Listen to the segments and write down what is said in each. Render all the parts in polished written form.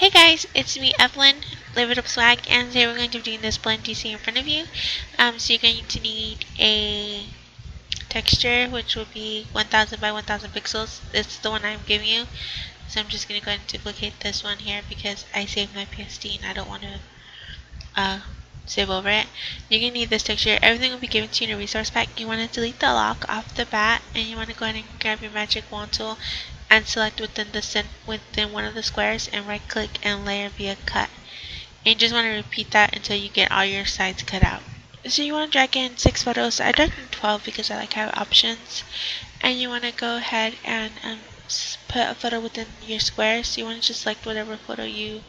Hey guys, it's me Evelyn, Live It Up Swag, and today we're going to be doing this blend you see in front of you. So you're going to need a texture which will be 1000 by 1000 pixels. This is the one I'm giving you. So I'm just going to go ahead and duplicate this one here because I saved my PSD and I don't want to save over it. You're going to need this texture. Everything will be given to you in a resource pack. You want to delete the lock off the bat and you want to go ahead and grab your magic wand tool and select within one of the squares and right click and layer via cut. And you just want to repeat that until you get all your sides cut out. So you want to drag in 6 photos. I dragged in 12 because I like to have options. And you want to go ahead and put a photo within your square. So you want to just select whatever photo you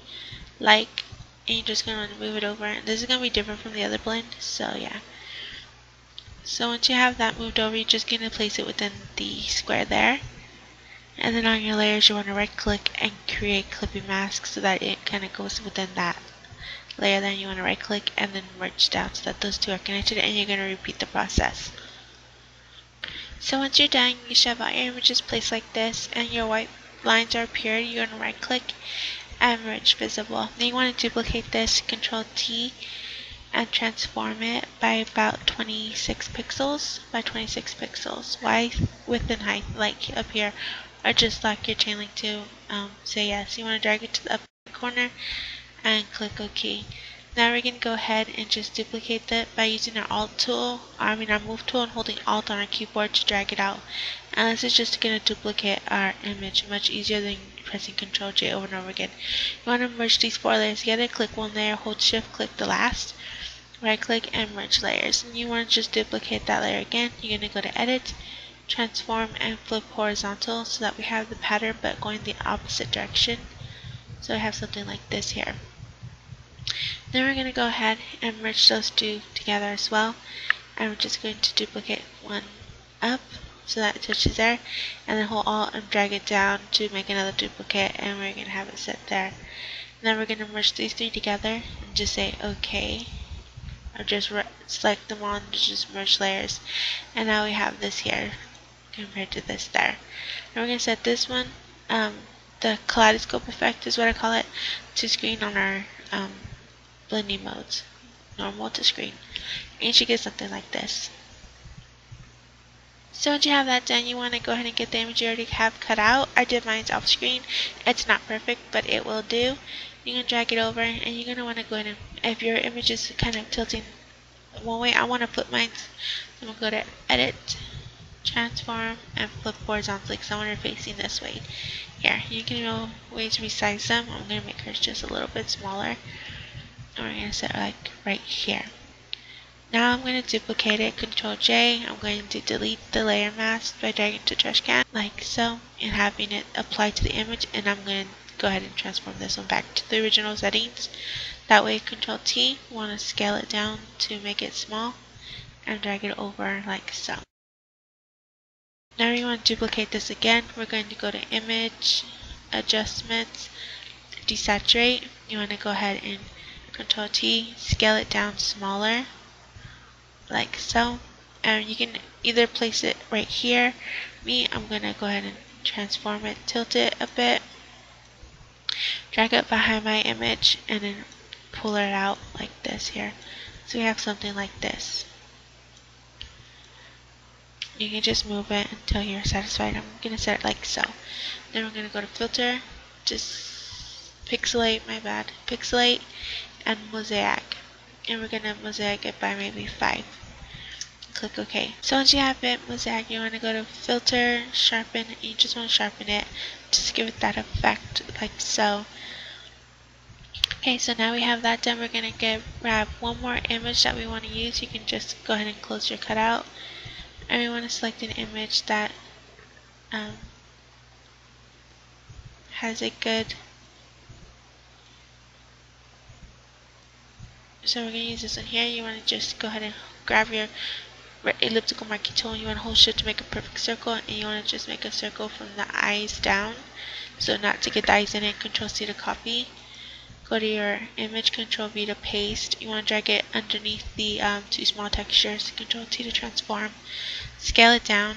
like and you're just going to move it over. This is going to be different from the other blend, so yeah. So once you have that moved over, you're just going to place it within the square there. And then on your layers, you want to right click and create clipping mask so that it kind of goes within that layer. Then you want to right click and then merge down so that those two are connected, and you're going to repeat the process. So once you're done, you should have all your images placed like this and your white lines are appeared. You're going to right click and merge visible. Then you want to duplicate this, Control T, and transform it by about 26 pixels by 26 pixels. Width and height, like up here, or just lock your chain link to say yes. You want to drag it to the upper corner and click OK. Now we're going to go ahead and just duplicate that by using our move tool and holding Alt on our keyboard to drag it out. And this is just going to duplicate our image much easier than pressing Ctrl J over and over again. You want to merge these 4 layers together, click one layer, hold Shift, click the last, right click and merge layers. And you want to just duplicate that layer again. You're going to go to Edit, Transform, and Flip Horizontal so that we have the pattern but going the opposite direction. So I have something like this here. Then we're going to go ahead and merge those two together as well. And we're just going to duplicate one up so that it touches there. And then hold Alt and drag it down to make another duplicate. And we're going to have it set there. And then we're going to merge these 3 together and just say OK. Or just select them on to just merge layers. And now we have this here compared to this there. And we're going to set this one, the kaleidoscope effect is what I call it, to screen on our blending modes, normal to screen. And you should get something like this. So once you have that done, you want to go ahead and get the image you already have cut out. I did mine off screen. It's not perfect, but it will do. You're going to drag it over, and you're going to want to go ahead and, if your image is kind of tilting one way, I want to flip mine. I'm going to go to Edit, Transform, and Flip Horizontally because I want her facing this way. Here, you can always resize them. I'm going to make hers just a little bit smaller. And we're going to set it like right here. Now I'm going to duplicate it, Control J. I'm going to delete the layer mask by dragging it to trash can, like so, and having it apply to the image. And I'm going to go ahead and transform this one back to the original settings. That way, Control T, we want to scale it down to make it small, and drag it over like so. Now we want to duplicate this again. We're going to go to Image, Adjustments, Desaturate. You want to go ahead and Control T, scale it down smaller, like so. And you can either place it right here. I'm going to go ahead and transform it, tilt it a bit, drag it behind my image, and then pull it out like this here. So we have something like this. You can just move it until you're satisfied. I'm going to set it like so. Then we're going to go to Filter, just pixelate, pixelate, and mosaic. And we're going to mosaic it by maybe 5. Click OK. So once you have it mosaic, you want to go to Filter, Sharpen, and you just want to sharpen it. Just give it that effect like so. Okay, so now we have that done. We're going to grab one more image that we want to use. You can just go ahead and close your cutout. And we want to select an image that has a good, so we're going to use this one here. You want to just go ahead and grab your elliptical marquee tool. You want to hold Shift to make a perfect circle, and you want to just make a circle from the eyes down, so not to get the eyes in it. Control C to copy. Go to your image, Control V to paste. You want to drag it underneath the 2 small textures. Control T to transform. Scale it down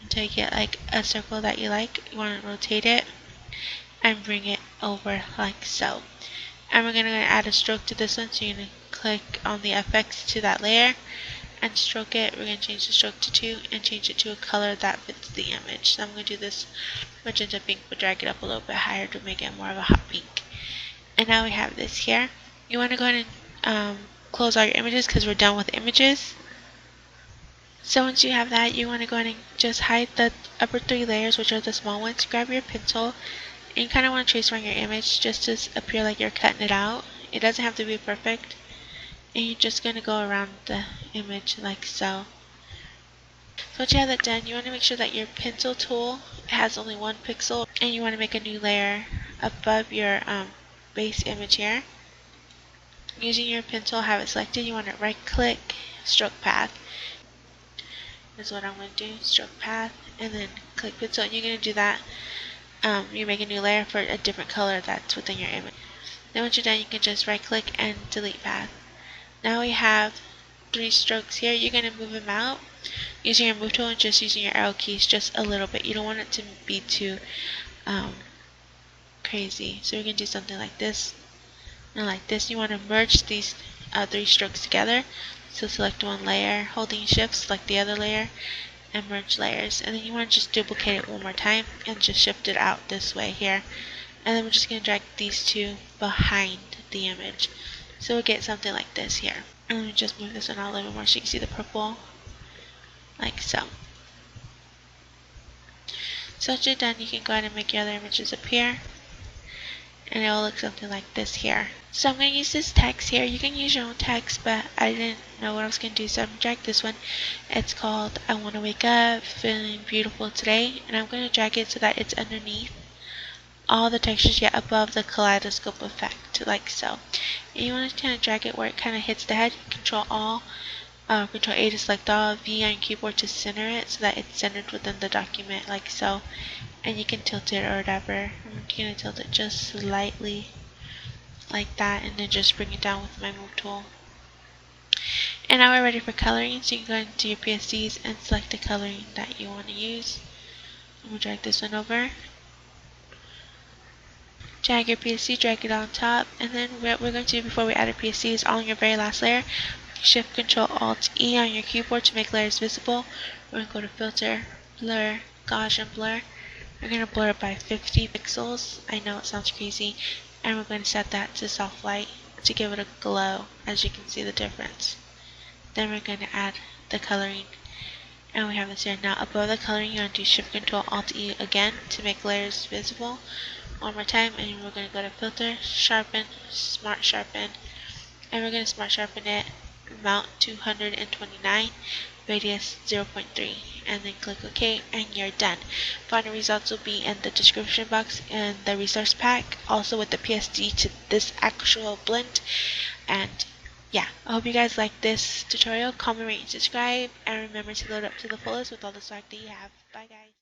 until you get like a circle that you like. You want to rotate it. and bring it over like so. And we're going to add a stroke to this one, so you're going to click on the FX to that layer and stroke it. We're going to change the stroke to 2 and change it to a color that fits the image. So I'm going to do this magenta pink, but drag it up a little bit higher to make it more of a hot pink. And now we have this here. You want to go ahead and close all your images because we're done with images. So once you have that, you want to go ahead and just hide the upper 3 layers, which are the small ones. Grab your pencil and you kind of want to trace around your image just to appear like you're cutting it out. It doesn't have to be perfect. And you're just going to go around the image like so. So once you have that done, you want to make sure that your pencil tool has only 1 pixel, and you want to make a new layer above your base image here. Using your pencil, have it selected, you want to right click, stroke path. This is what I'm going to do, stroke path, and then click pencil, and you're going to do that. You make a new layer for a different color that's within your image. Then once you're done, you can just right click and delete path. Now we have 3 strokes here. You're going to move them out using your move tool and just using your arrow keys just a little bit. You don't want it to be too crazy. So we're going to do something like this and like this. You want to merge these 3 strokes together. So select one layer, holding shift, select the other layer, and merge layers. And then you want to just duplicate it one more time and just shift it out this way here. And then we're just going to drag these 2 behind the image. So we'll get something like this here. And let me just move this one out a little bit more so you can see the purple. Like so. So once you're done, you can go ahead and make your other images appear. And it will look something like this here. So I'm going to use this text here. You can use your own text, but I didn't know what I was going to do, so I'm going to drag this one. It's called I Want to Wake Up, Feeling Beautiful Today. And I'm going to drag it so that it's underneath all the textures yet above the kaleidoscope effect, like so. And you want to kind of drag it where it kind of hits the head. Control A to select all, V on your keyboard to center it so that it's centered within the document, like so. And you can tilt it or whatever. I'm going to tilt it just slightly like that, and then just bring it down with my move tool. And now we're ready for coloring, so you can go into your PSCs and select the coloring that you want to use. I'm going to drag this one over. Drag your PSC, drag it on top, and then what we're going to do before we add our PSC is on your very last layer, Shift Control Alt E on your keyboard to make layers visible. We're going to go to Filter, Blur, Gaussian Blur. We're going to blur it by 50 pixels. I know it sounds crazy. And we're going to set that to soft light to give it a glow, as you can see the difference. Then we're going to add the coloring. And we have this here. Now above the coloring, you want to do Shift Control Alt E again to make layers visible. One more time, and we're going to go to Filter, Sharpen, Smart Sharpen, and we're going to Smart Sharpen it, Mount 229, Radius 0.3, and then click OK, and you're done. Final results will be in the description box and the resource pack, also with the PSD to this actual blend. And yeah, I hope you guys like this tutorial. Comment, rate, and subscribe, and remember to load up to the fullest with all the swag that you have. Bye guys.